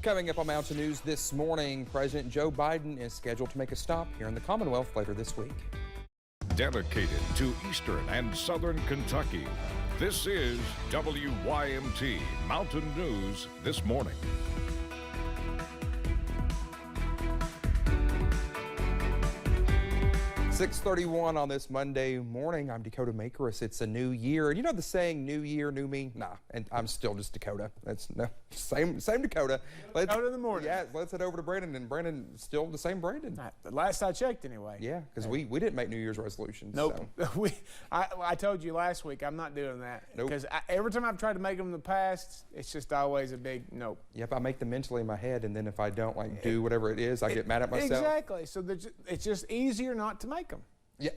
Coming up on Mountain News this morning, President Joe Biden is scheduled to make a stop here in the Commonwealth later this week. Dedicated to Eastern and Southern Kentucky, this is WYMT Mountain News this morning. 6:31 on this Monday morning. I'm Dakota Makeris. It's a new year. And you know the saying, new year, new me? Nah, and I'm still just Dakota. That's no same Dakota. Dakota in the morning. Yeah, let's head over to Brandon. And Brandon, still the same Brandon. The last I checked, anyway. Yeah, because we didn't make New Year's resolutions. Nope. So. I told you last week I'm not doing that. Nope. Because every time I've tried to make them in the past, it's just always a big nope. Yep, I make them mentally in my head, and then if I don't do whatever it is, I get mad at myself. Exactly. So it's just easier not to make them. Yeah,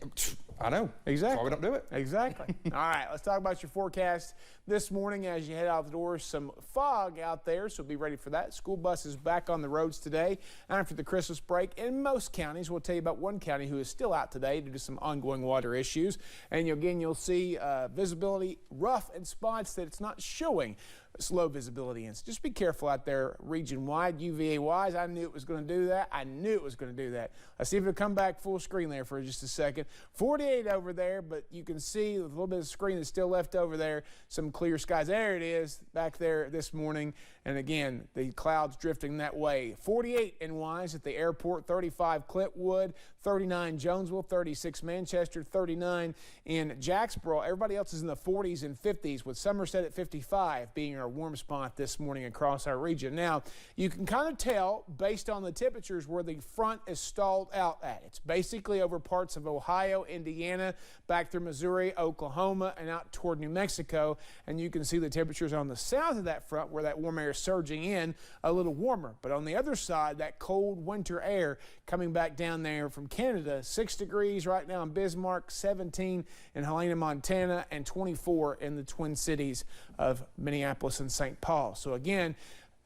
I know. Exactly. That's why we don't do it. Exactly. All right, let's talk about your forecast this morning as you head out the door. Some fog out there, so be ready for that. School buses back on the roads today after the Christmas break in most counties. We'll tell you about one county who is still out today due to some ongoing water issues. And again, you'll see visibility rough in spots that it's not showing slow visibility in. So just be careful out there region-wide, UVA-wise. I knew it was going to do that. I knew it was going to do that. Let's see if it'll come back full screen there for just a second. 48 over there, but you can see a little bit of screen that's still left over there. Some clear skies. There it is back there this morning. And again, the clouds drifting that way. 48 in Wise at the airport, 35 Clintwood, 39 Jonesville, 36 Manchester, 39 in Jacksboro. Everybody else is in the 40s and 50s, with Somerset at 55 being our warm spot this morning across our region. Now, you can kind of tell based on the temperatures where the front is stalled out at. It's basically over parts of Ohio, Indiana, back through Missouri, Oklahoma, and out toward New Mexico. And you can see the temperatures on the south of that front where that warm air is surging in a little warmer. But on the other side, that cold winter air coming back down there from Canada, 6 degrees right now in Bismarck, 17 in Helena, Montana, and 24 in the Twin Cities of Minneapolis and St. Paul. So again,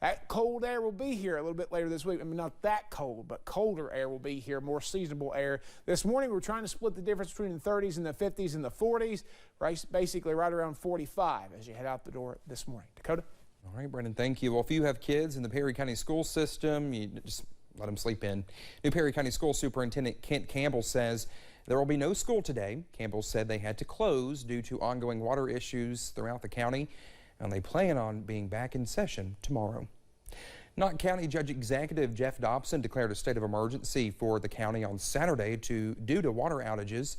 that cold air will be here a little bit later this week. I mean, not that cold, but colder air will be here, more seasonable air. This morning, we're trying to split the difference between the 30s and the 50s and the 40s, right, basically right around 45 as you head out the door this morning. Dakota? All right, Brendan, thank you. Well, if you have kids in the Perry County school system, you just let them sleep in. New Perry County School Superintendent Kent Campbell says there will be no school today. Campbell said they had to close due to ongoing water issues throughout the county, and they plan on being back in session tomorrow. Knott County Judge Executive Jeff Dobson declared a state of emergency for the county on Saturday due to water outages.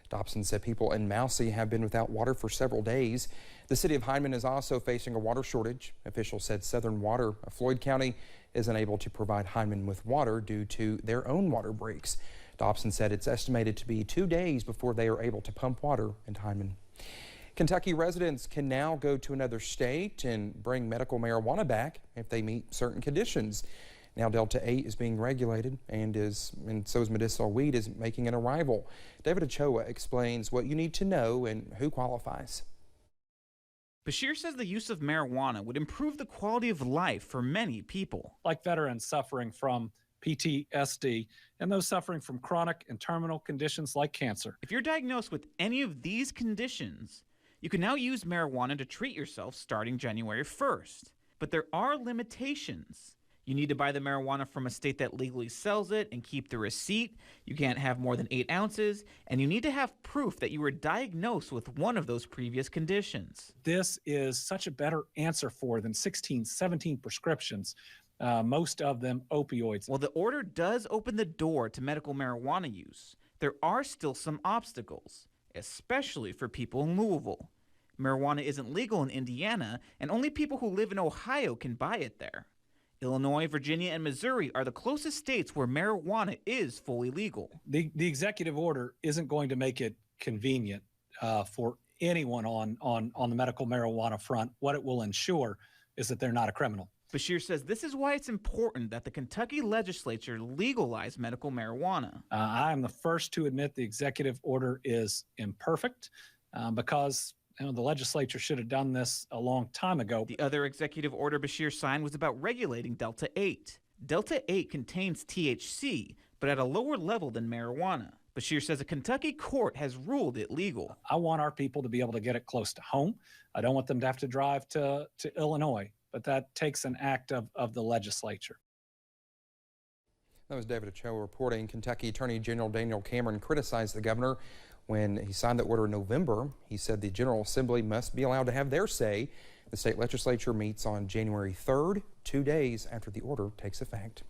Dobson said people in Mousy have been without water for several days. The city of Hindman is also facing a water shortage. Officials said Southern Water of Floyd County is unable to provide Hindman with water due to their own water breaks. Dobson said it's estimated to be 2 days before they are able to pump water into Hindman. Kentucky residents can now go to another state and bring medical marijuana back if they meet certain conditions. Now Delta 8 is being regulated, and so is medicinal weed is making an arrival. David Ochoa explains what you need to know and who qualifies. Bashir says the use of marijuana would improve the quality of life for many people. Like veterans suffering from PTSD and those suffering from chronic and terminal conditions like cancer. If you're diagnosed with any of these conditions, you can now use marijuana to treat yourself starting January 1st. But there are limitations. You need to buy the marijuana from a state that legally sells it and keep the receipt. You can't have more than 8 ounces, and you need to have proof that you were diagnosed with one of those previous conditions. This is such a better answer for than 16, 17 prescriptions, most of them opioids. While the order does open the door to medical marijuana use, there are still some obstacles, especially for people in Louisville. Marijuana isn't legal in Indiana, and only people who live in Ohio can buy it there. Illinois, Virginia, and Missouri are the closest states where marijuana is fully legal. The executive order isn't going to make it convenient for anyone on the medical marijuana front. What it will ensure is that they're not a criminal. Bashir says this is why it's important that the Kentucky legislature legalize medical marijuana. I am the first to admit the executive order is imperfect because the legislature should have done this a long time ago. The other executive order Bashir signed was about regulating Delta 8. Delta 8 contains THC, but at a lower level than marijuana. Bashir says a Kentucky court has ruled it legal. I want our people to be able to get it close to home. I don't want them to have to drive to Illinois but that takes an act of the legislature. That was David Ochoa reporting. Kentucky Attorney General Daniel Cameron criticized the governor when he signed the order in November. He said the General Assembly must be allowed to have their say. The state legislature meets on January 3rd, 2 days after the order takes effect.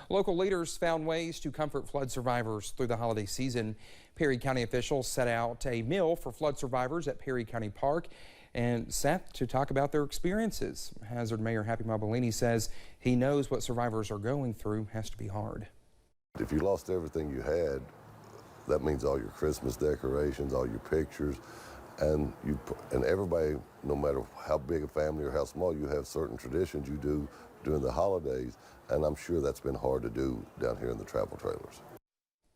Local leaders found ways to comfort flood survivors through the holiday season. Perry County officials set out a meal for flood survivors at Perry County Park and sat to talk about their experiences. Hazard Mayor Happy Mobilini says he knows what survivors are going through has to be hard. If you lost everything you had, that means all your Christmas decorations, all your pictures, and everybody, no matter how big a family or how small, you have certain traditions you do during the holidays, and I'm sure that's been hard to do down here in the travel trailers.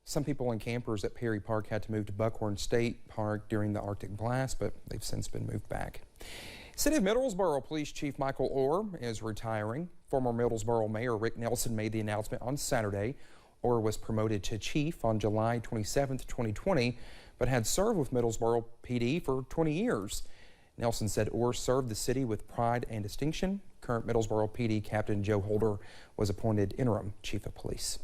Some people and campers at Perry Park had to move to Buckhorn State Park during the Arctic blast, but they've since been moved back. City of Middlesboro Police Chief Michael Orr is retiring. Former Middlesboro Mayor Rick Nelson made the announcement on Saturday. Orr was promoted to chief on July 27, 2020, but had served with Middlesboro PD for 20 years. Nelson said Orr served the city with pride and distinction. Current Middlesboro PD Captain Joe Holder was appointed interim chief of police.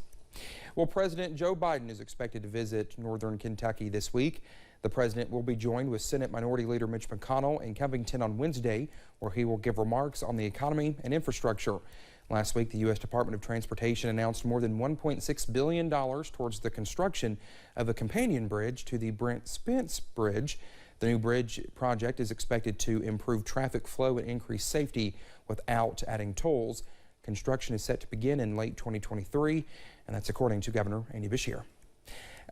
Well, President Joe Biden is expected to visit northern Kentucky this week. The president will be joined with Senate Minority Leader Mitch McConnell in Covington on Wednesday, where he will give remarks on the economy and infrastructure. Last week, the U.S. Department of Transportation announced more than $1.6 billion towards the construction of a companion bridge to the Brent Spence Bridge. The new bridge project is expected to improve traffic flow and increase safety without adding tolls. Construction is set to begin in late 2023, and that's according to Governor Andy Beshear.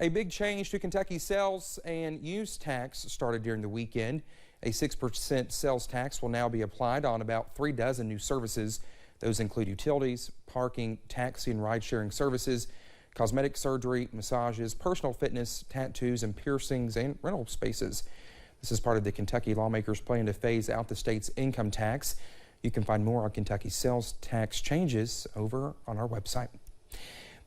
A big change to Kentucky's sales and use tax started during the weekend. A 6% sales tax will now be applied on about 3 dozen new services. Those include utilities, parking, taxi and ride-sharing services, cosmetic surgery, massages, personal fitness, tattoos and piercings, and rental spaces. This is part of the Kentucky lawmakers' plan to phase out the state's income tax. You can find more on Kentucky's sales tax changes over on our website.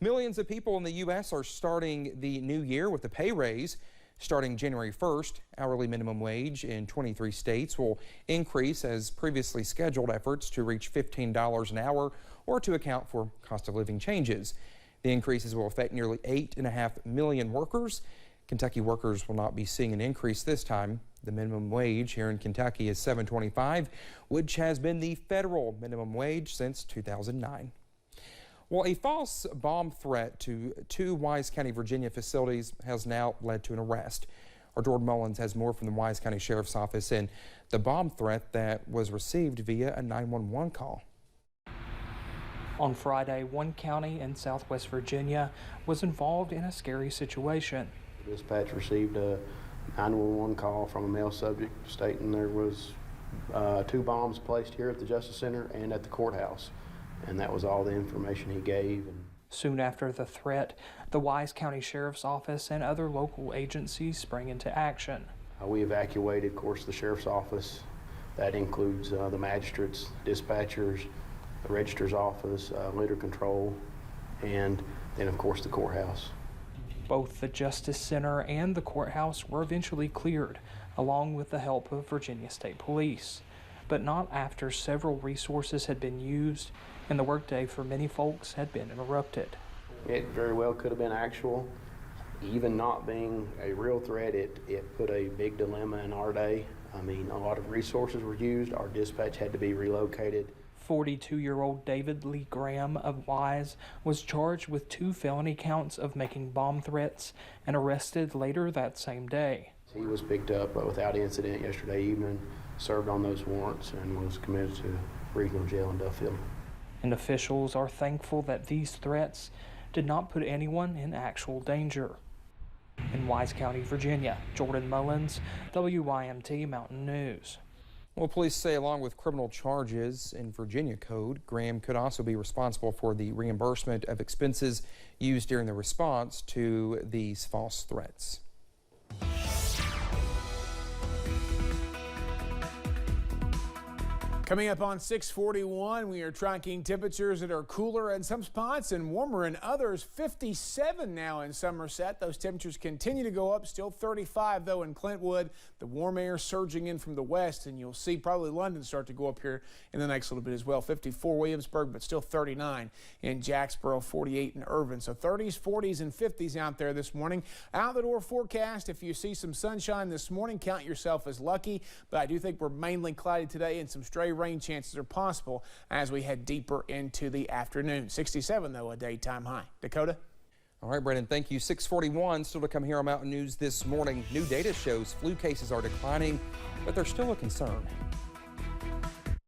Millions of people in the U.S. are starting the new year with a pay raise. Starting January 1st, hourly minimum wage in 23 states will increase as previously scheduled efforts to reach $15 an hour or to account for cost of living changes. The increases will affect nearly 8.5 million workers. Kentucky workers will not be seeing an increase this time. The minimum wage here in Kentucky is $7.25, which has been the federal minimum wage since 2009. Well, a false bomb threat to 2 Wise County, Virginia facilities has now led to an arrest. Our Jordan Mullins has more from the Wise County Sheriff's Office and the bomb threat that was received via a 911 call. On Friday, one county in southwest Virginia was involved in a scary situation. Dispatch received a 911 call from a male subject stating there was 2 bombs placed here at the Justice Center and at the courthouse. And that was all the information he gave. Soon after the threat, the Wise County Sheriff's Office and other local agencies sprang into action. We evacuated, of course, the Sheriff's Office. That includes the magistrates, dispatchers, the Registrar's Office, litter control, and then, of course, the courthouse. Both the Justice Center and the courthouse were eventually cleared, along with the help of Virginia State Police, but not after several resources had been used and the workday for many folks had been interrupted. It very well could have been actual. Even not being a real threat, it put a big dilemma in our day. I mean, a lot of resources were used. Our dispatch had to be relocated. 42-year-old David Lee Graham of Wise was charged with 2 felony counts of making bomb threats and arrested later that same day. He was picked up without incident yesterday evening, served on those warrants, and was committed to regional jail in Duffield. And officials are thankful that these threats did not put anyone in actual danger. In Wise County, Virginia, Jordan Mullins, WYMT Mountain News. Well, police say along with criminal charges in Virginia code, Graham could also be responsible for the reimbursement of expenses used during the response to these false threats. Coming up on 641, we are tracking temperatures that are cooler in some spots and warmer in others. 57 now in Somerset. Those temperatures continue to go up. Still 35 though in Clintwood. The warm air surging in from the west, and you'll see probably London start to go up here in the next little bit as well. 54 Williamsburg, but still 39 in Jacksboro, 48 in Irvine. So 30s, 40s, and 50s out there this morning. Out the door forecast, if you see some sunshine this morning, count yourself as lucky. But I do think we're mainly cloudy today, and some stray rain chances are possible as we head deeper into the afternoon. 67 though, a daytime high. Dakota? All right, Brendan, thank you. 641, still to come here on Mountain News this morning. New data shows flu cases are declining, but they're still a concern.